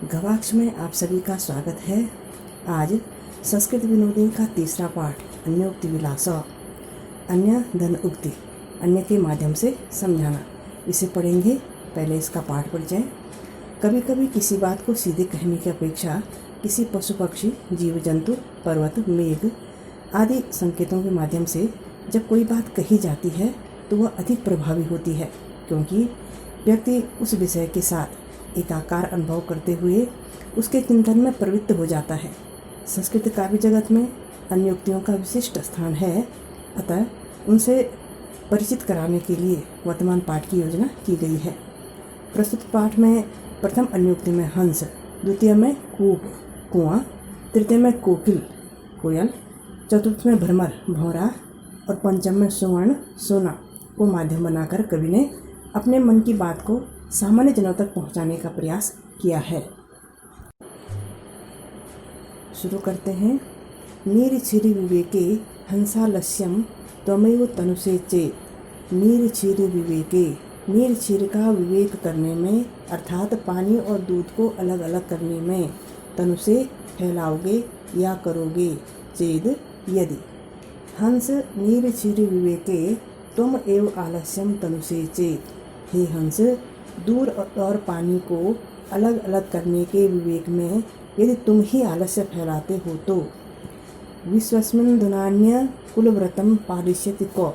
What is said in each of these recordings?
गवाक्ष में आप सभी का स्वागत है। आज संस्कृत विनोदी का तीसरा पाठ अन्योक्ति विलास, अन्य धन उक्ति, अन्य के माध्यम से समझाना, इसे पढ़ेंगे। पहले इसका पाठ परिचय। कभी कभी किसी बात को सीधे कहने की अपेक्षा किसी पशु पक्षी, जीव जंतु, पर्वत, मेघ आदि संकेतों के माध्यम से जब कोई बात कही जाती है तो वह अधिक प्रभावी होती है, क्योंकि व्यक्ति उस विषय के साथ एकाकार अनुभव करते हुए उसके चिंतन में प्रवृत्त हो जाता है। संस्कृत काव्य जगत में अन्योक्तियों का विशिष्ट स्थान है, अतः उनसे परिचित कराने के लिए वर्तमान पाठ की योजना की गई है। प्रस्तुत पाठ में प्रथम अन्योक्ति में हंस, द्वितीय में कूप कुआं, तृतीय में कोकिल कोयल, चतुर्थ में भ्रमर भौरा और पंचम में सुवर्ण सोना को माध्यम बनाकर कवि ने अपने मन की बात को सामान्य जनों तक पहुंचाने का प्रयास किया है। शुरू करते हैं। नीरछिरि विवेके हंसालस्यम त्वमेव तनुषे चेत्। नीरछिरि विवेके, नीरछिर का विवेक करने में अर्थात पानी और दूध को अलग अलग करने में, तनुषे फैलाओगे या करोगे, चेद यदि। हंस नीरछिरि विवेके त्वम एव आलस्यम तनुषे चेत्। हे हंस, दूर और पानी को अलग अलग करने के विवेक में यदि तुम ही आलस्य फैलाते हो तो। विश्वस्मिन् धुनान्य कुलव्रतम पालिष्यति कौ।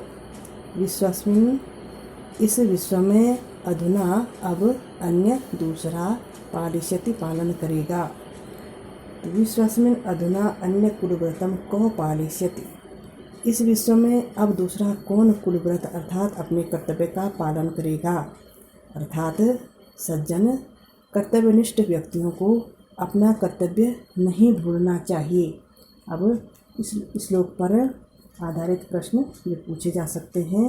विश्वस्मिन्, इस विश्व में, अधुना अब, अन्य दूसरा, पालिष्यति पालन करेगा। विश्वस्मिन् अधुना अन्य कुलव्रतम कौ पालिष्यति। इस विश्व में अब दूसरा कौन कुलव्रत अर्थात अपने कर्तव्य का पालन करेगा। अर्थात सज्जन कर्तव्यनिष्ठ व्यक्तियों को अपना कर्तव्य नहीं भूलना चाहिए। अब इस श्लोक पर आधारित प्रश्न ये पूछे जा सकते हैं।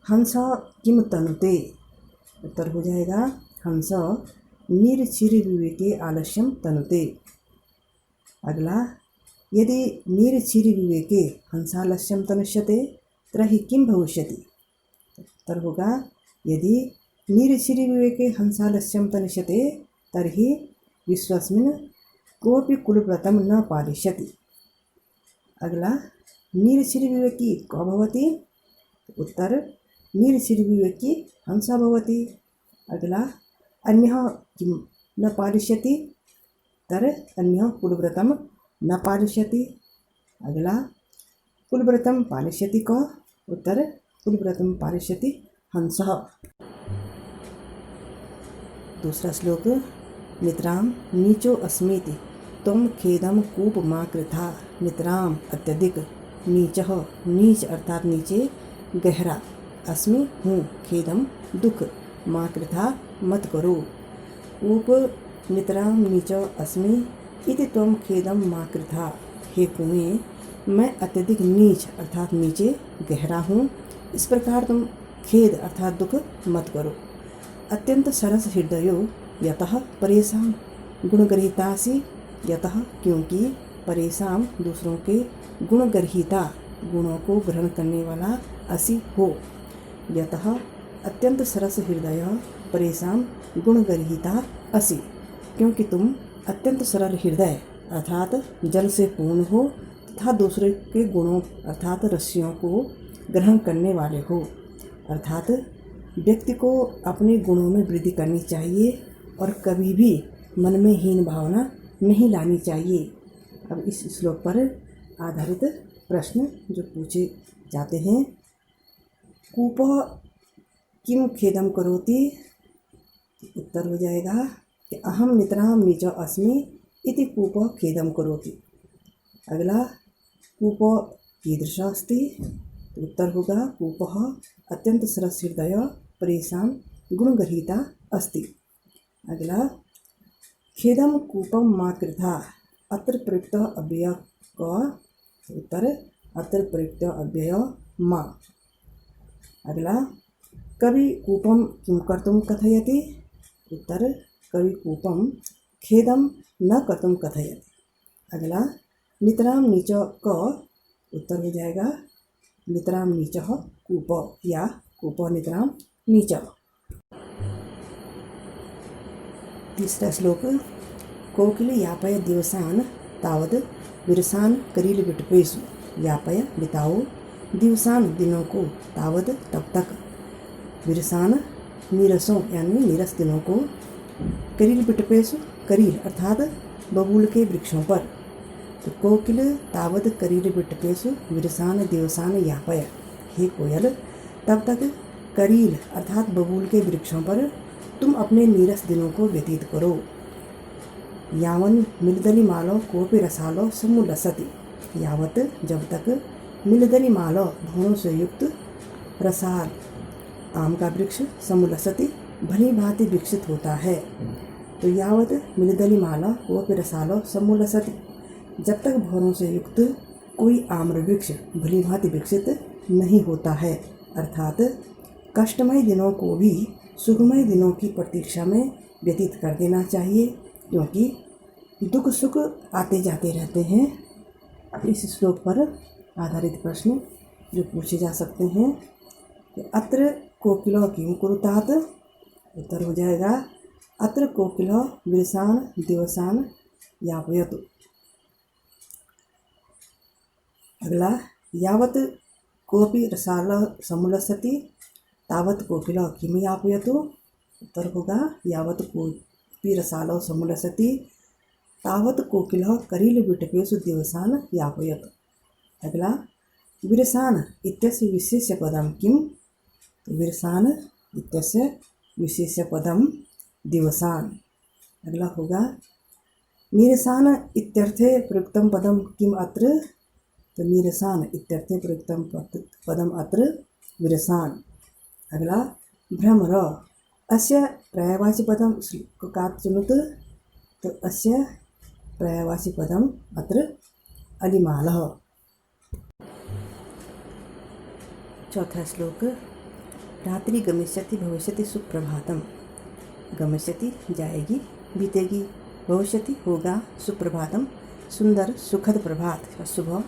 हंस किम तनुते, उत्तर हो जाएगा हंस नीरछिरि विवेके आलस्यम तनुते। अगला, यदि नीरछिरि विवेके हंसालस्यम तनुष्यते तर्हि किम भविष्यति। उत्तर होगा यदि नीरछिरि विवेके हंसालस्यम तनुष्यते तर्हि विश्वस्मिन् कोऽपि कुलव्रतं न पालिष्यति। अगला, नीरछिरि विवेकी कौ भवति। उत्तर, नीरछिरि विवेकी हंसा भवति। अगला, अन्यः किं न पालिष्यति। तर अन्यः कुलव्रतं न पालिष्यति। अगला, कुलव्रतं पालिष्यति कौ। उत्तर, कुलव्रतं पालिष्यति हंसः। दूसरा श्लोक। नितरां नीचो अस्मीति त्वं खेदं कूप मा कृथा। नितरां अत्यधिक, नीचः नीच अर्थात नीचे, गहरा, अस्मि हूँ, खेदम दुख, मा कृथा मत करो। कूप नितरां नीच अस्मि इति त्वं खेदम मा कृथा। हे कुएं, मैं अत्यधिक नीच अर्थात नीचे, गहरा हूँ, इस प्रकार तुम खेद अर्थात दुख मत करो। अत्यंत सरस हृदयो यतः परेशां गुणगर्हितासि। यतः क्योंकि, परेशां दूसरों के, गुणगर्हिता गुणों को ग्रहण करने वाला, असि हो। यतः अत्यंत सरस हृदय परेशां गुणगर्हिता असि, क्योंकि तुम अत्यंत सरल हृदय अर्थात जल से पूर्ण हो तथा दूसरे के गुणों अर्थात रस्सियों को ग्रहण करने वाले हो। अर्थात व्यक्ति को अपने गुणों में वृद्धि करनी चाहिए और कभी भी मन में हीन भावना नहीं लानी चाहिए। अब इस श्लोक पर आधारित प्रश्न जो पूछे जाते हैं। कूप किम खेदम करोति। उत्तर हो जाएगा कि अहम नितरां नीच अस्मि इति कूप खेदम करोति। अगला, कूप कीदृशः अस्ति। उत्तर होगा कूपः अत्यंत सरस हृदय परेशां गुणगर्हिता अस्ति। अगला, खेदम कूपम मा कृथा। अत्र प्रयुक्त अव्यय क। उत्तर, अत्र प्रयुक्त अव्यय मा। अगला, कवि कूपम किं कर्तुं कथयति। उत्तर, कवि कूपम खेदम न कर्तुं कथयति। अगला, नितरां नीच क। उत्तर हो जाएगा नितरां नीचः कूप या कूप नितरां नीच। तीसरा श्लोक। कोकिल यापय दिवसान तावद विरसान करील विटपेशु। यापय बिताओ, दिवसान दिनों को, तावद तब तक, विरसान नीरसों यानी नीरस दिनों को, करील विटपेशु करील अर्थात बबूल के वृक्षों पर। तो कोकिल तावद करील विटपेशु विरसान दिवसान यापय। हे कोयल, तब तक करील अर्थात बबूल के वृक्षों पर तुम अपने नीरस दिनों को व्यतीत करो। यावन मिलदली मालो कोपि रसालो समुलसति। यावत जब तक, मिलदली मालो भवनों से युक्त, रसाल आम का वृक्ष, समुलसति भली भांति विकसित होता है। तो यावत मिलदली माला कोपि रसालो समुलसति, जब तक भवनों से युक्त कोई आम्र वृक्ष भली भांति विकसित नहीं होता है, अर्थात कष्टमय दिनों को भी सुखमय दिनों की प्रतीक्षा में व्यतीत कर देना चाहिए, क्योंकि दुख सुख आते जाते रहते हैं। इस श्लोक पर आधारित प्रश्न जो पूछे जा सकते हैं कि अत्र कोकिलो किं कुरुतात। उत्तर हो जाएगा अत्र कोकिलो विरसान दिवसान यापयतु। अगला, यावत कोपि रसाल समुलसति तावत कोकिलो किं यापयतु। उत्तर होगा यावत कोपि रसालो समुलसति तावत कोकिलो करील विटपेशु दिवसान यापयतु। अगला, विरसान इत्यस्य विशेष्य पदम किम। तो विरसान इत्यस्य विशेष्य पदम दिवसान। अगला होगा निरसान इत्यर्थे प्रयुक्तम पदम किम अत्र। तो निरसान इत्यर्थे प्रयुक्तम पदम अत्र विरसान। अगला, भ्रमर अस्य पर्यायवाची पदम काचनुत। तो अस्य पर्यायवाची पदम अत्र अलिमालः। चौथा श्लोक। रात्रि गमिष्यति भविष्यति सुप्रभातम। गमिष्यति जाएगी बीतेगी, भविष्यति होगा, सुप्रभातम सुंदर सुखद प्रभात सुबह।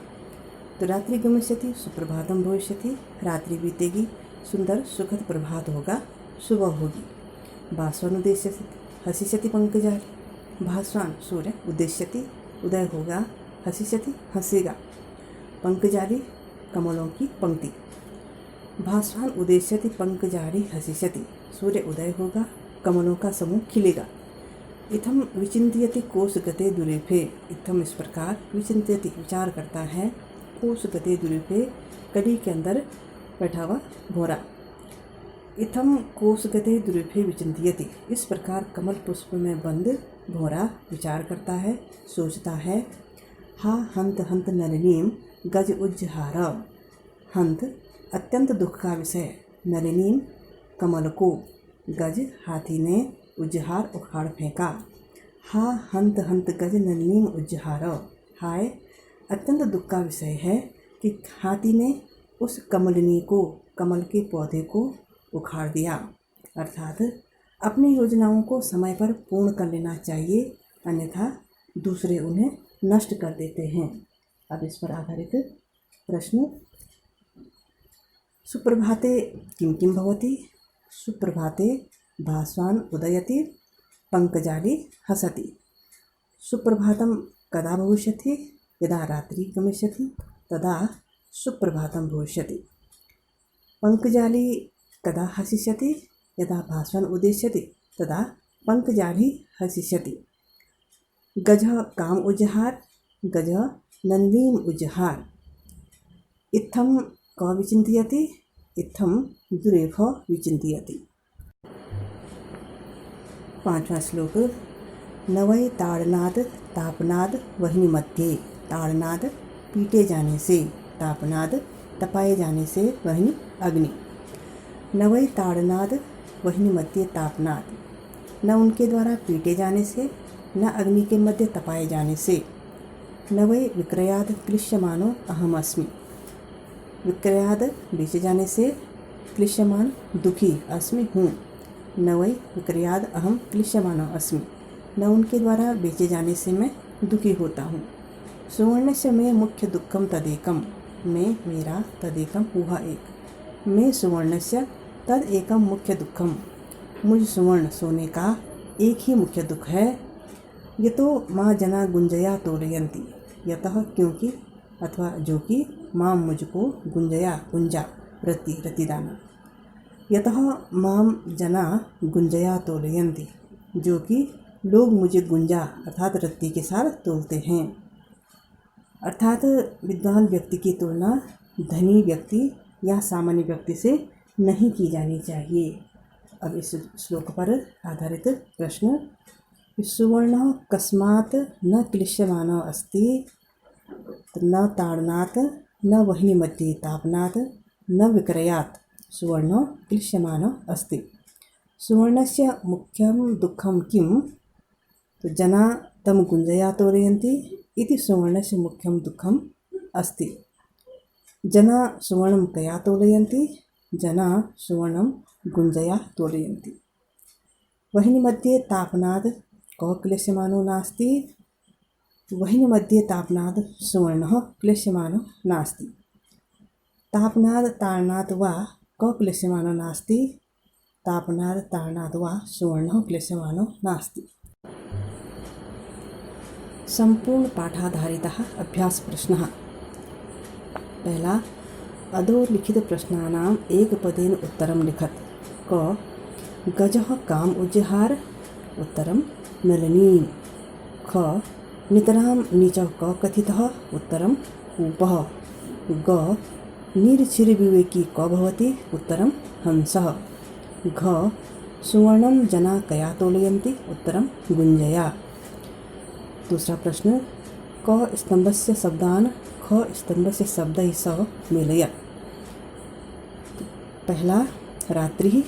तो रात्रि गमिष्यति सुप्रभातम भविष्यति, रात्रि बीतेगी, सुंदर सुखद प्रभात होगा, सुबह होगी। भास्वन उद्देश्यति हसिष्यति पंकजाली। भास्वान सूर्य, उद्देश्यति उदय होगा, हसिष्यति हंसेगा, पंकजाली कमलों की पंक्ति। भास्वान उद्देश्यति पंकजाली हसिष्यति, सूर्य उदय होगा, कमलों का समूह खिलेगा। इत्थम विचिंत्यति कोशगते दुरेफे। इत्थम इस प्रकार, विचिंत्यति विचार करता है, कोशगते दुरेफे कली के अंदर बैठा हुआ भौरा। इत्थम कोशगते दुरेफे विचिंत्यति, इस प्रकार कमल पुष्प में बंद भौरा विचार करता है, सोचता है। हा हंत हंत नलिनीम गज उज्जहार। हंत अत्यंत दुख का विषय, नलिनीम कमल को, गज हाथी ने, उज्जहार उखाड़ फेंका। हा हंत हंत गज नलिनीम उज्जहार। हाय अत्यंत दुख का विषय है कि हाथी ने उस कमलिनी को, कमल के पौधे को उखाड़ दिया। अर्थात अपनी योजनाओं को समय पर पूर्ण कर लेना चाहिए, अन्यथा दूसरे उन्हें नष्ट कर देते हैं। अब इस पर आधारित प्रश्न। सुप्रभाते किं किं भवति। सुप्रभाते भास्वान उदयति पंकजाली हसति। सुप्रभातं कदा भविष्यति। यदा रात्रि गमिष्यति तदा सुप्रभातं भविष्यति। पंकजाली कदा हसिष्यति। यदा भास्वान उदेष्यति तदा पंकजाली हसिष्यति। गजः काम उज्जहार। गजः नंदीम उज्जहार। इत्थम क विचिंत्यति। इत्थम दुरेफ विचिंत्यति। पांचवा श्लोक। नवै ताड़नाद तापनाद वह्नि मध्ये। ताड़नाद पीटे जाने से, तापनाद तपाए जाने से, वह्नि अग्नि। नवै ताड़नाद वह्नि मध्ये तापनाद, न उनके द्वारा पीटे जाने से, न अग्नि के मध्य तपाए जाने से। नवै विक्रयाद क्लिश्यमानो अहम अस्मि। विक्रयाद बेचे जाने से, क्लिश्यमान दुखी, अस्मि हूँ। नवै विक्रयाद अहम क्लिश्यमानो अस्मि, न उनके द्वारा बेचे जाने से मैं दुखी होता हूँ। सुवर्णस्य में मुख्य दुखम तदेकम। में मेरा, तदेकम हुआ एक। में सुवर्णस्य तद एकम मुख्य दुखम, मुझ सुवर्ण सोने का एक ही मुख्य दुख है। यतो माँ जना गुंजया तोलयन्ति, यतः क्योंकि, अथवा जो कि, माँ मुझको गुंजया गुंजा रति रतिदाना, यतः माम जना गुंजया तोलयन्ति, जो कि लोग मुझे गुंजा अर्थात रत्ती के साथ तोलते हैं। अर्थात विद्वान व्यक्ति की तुलना धनी व्यक्ति या सामान्य व्यक्ति से नहीं की जानी चाहिए। अब इस श्लोक पर आधारित प्रश्न, सुवर्ण कस्मात् न क्लिश्यमानो अस्ति, न ताडनात् न वह्नि मध्ये तापनात् न विक्रयात् सुवर्ण क्लिश्यमानो अस्ति। सुवर्णस्य मुख्यं दुःखं किं? तो जना तं गुंजया तोलयन्ति इति सुवर्णस्य मुख्यं दुःखम् अस्ति। जना सुवर्णं कया तोलयन्ति? जना सुवर्णं गुंजया तोलयन्ति। वह्नि मध्ये तापनात् कः क्लेश्यमानो नास्ति? वह्नि मध्ये तापनात् सुवर्णः क्लेश्यमानो नास्ति। तापनात् ताडनात् वा कः क्लेश्यमानो नास्ति? तापनात् ताडनात् वा सुवर्णः क्लेश्यमानो नास्ति। संपूर्ण पाठाधारितः अभ्यास प्रश्नः। पहला, अधोलिखित प्रश्नानाम् एकपदेन उत्तरं लिखत। क गजः काम उज्जहार, उत्तरं नलिनी। ख नितरां नीचः क कथितः, उत्तरं कूपः। ग नीरचिरविवेकी क भवति, उत्तरं हंसः। घ सुवर्णं जना कया तोलयन्ति, उत्तरं गुंजया। दूसरा प्रश्न, क स्तंभस्य शब्दान् ख स्तंभस्य शब्दैः सह मेलयत्। पहला, रात्रिः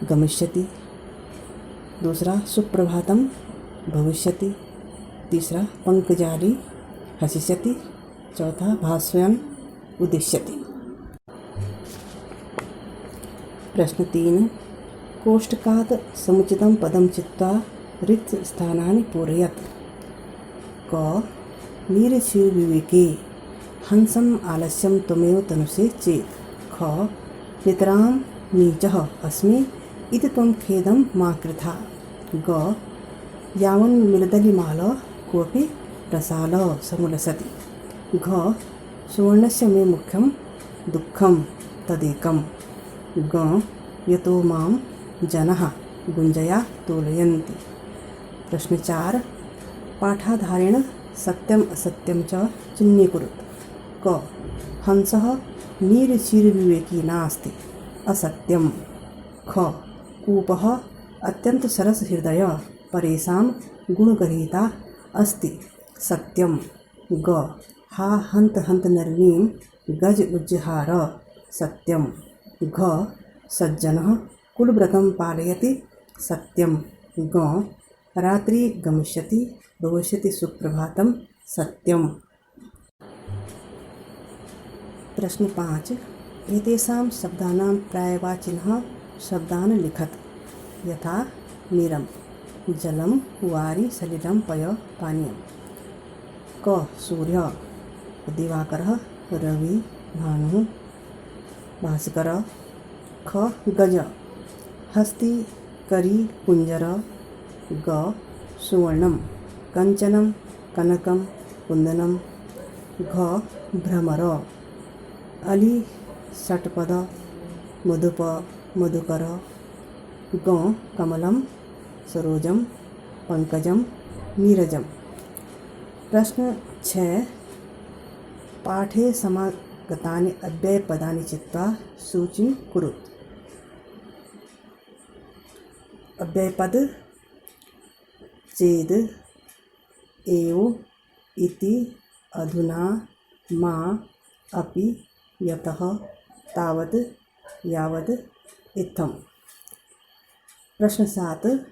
गमिष्यति। दूसरा, सुप्रभातं भविष्यति। तीसरा, पंकजाली हसिष्यति। चौथा, भास्वयन् उदिष्यति। प्रश्न 3, कोष्टकात् समुचितं पदं चित्वा रिक्तस्थानानि पूरयत्। क नीरचिरविवेके हंसम् आलस्यं त्वमेव तनुषे चेत्। ख नितरां नीचः अस्मि इति त्वं खेदं मा कृथा। ग यावन्मिलदलिमाल कोऽपि रसाल समुलसति। घ सुवर्णस्य मे मुख्यं दुःखं तदेकम्। ग यतो मां जनः गुंजया तोलयन्ति। प्रश्न 4, पाठाधारेण सत्यम असत्यम च चिह्नीकुरुत। क हंसः नीरचिरविवेकी नास्ति, असत्यम। ख कूपः अत्यंत सरस हृदय परेषां गुणगरहिता अस्ति, सत्यम। ग हा हंत हंत नलिनीं गज उज्जहार, सत्यम। घ सज्जनः कुलव्रतं पालयति, सत्यम। ग रात्रि गमिष्यति भविष्यति सुप्रभातं, सत्यम। प्रश्न 5, एतेषां शब्दानां पर्यायवाचिनः शब्दान् लिखत। यथा नीरं जलं, वारि सलिलं पय पानीयम्। क सूर्य दिवाकरः रवि भानु भास्कर। ख गज हस्ति करी कुंजर। ग सुवर्णं कंचनं कनकं कुंदनं। घ भ्रमर अली षट्पद मधुप मधुकर। ग कमलं सरोजं पंकजं नीरजं। प्रश्न 6, पाठे समागतानि अव्ययपदानि चित्वा सूचीं कुरुत। अव्ययपद चेद, एव, इति, अधुना, मा, अपि, यतः, तावत्, यावत्, इत्थम्। प्रश्न 7,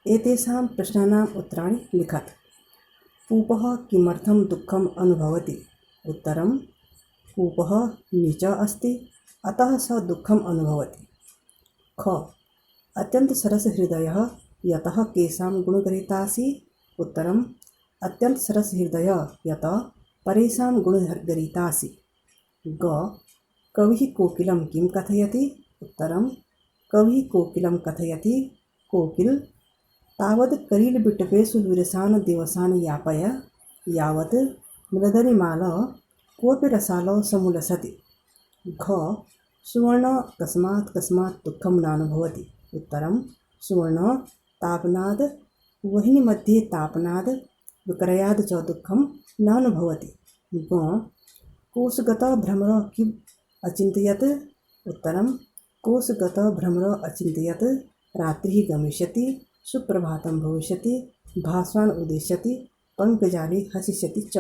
एतेषां प्रश्नानाम् उत्तराणि लिखत। कूपः किमर्थं दुःखम् अनुभवति? उत्तरं कूपः नीचः अस्ति, अतः सः दुःखम् अनुभवति। ख अत्यंत सरस हृदयः यतः केषां गुणगरहितासि? उत्तरम् अत्यंत सरस हृदय यतः परेषां गुणगरहितासि। ग कविः कोकिलं किं कथयति? उत्तरं कविः कोकिलं कथयति कोकिल तावत् करीलबिटपेषु विरसान् दिवसान् यापय यावत् मृदरिमाल कोऽपि रसालो समुलसति। घ सुवर्ण कस्मात् दुःखं नानुभवति। उत्तरं सुवर्ण तापनाद् वह्निमध्ये तापनाद् विक्रयाद् च दुःखं नानुभवति। ग कोशगतः भ्रमरः किम् अचिन्तयत्। उत्तरं कोशगतः भ्रमरः अचिन्तयत् रात्रिः गमिष्यति, सुप्रभातं भविष्यति, भास्वान् उदिष्यति, पङ्कजाले हसिष्यति च।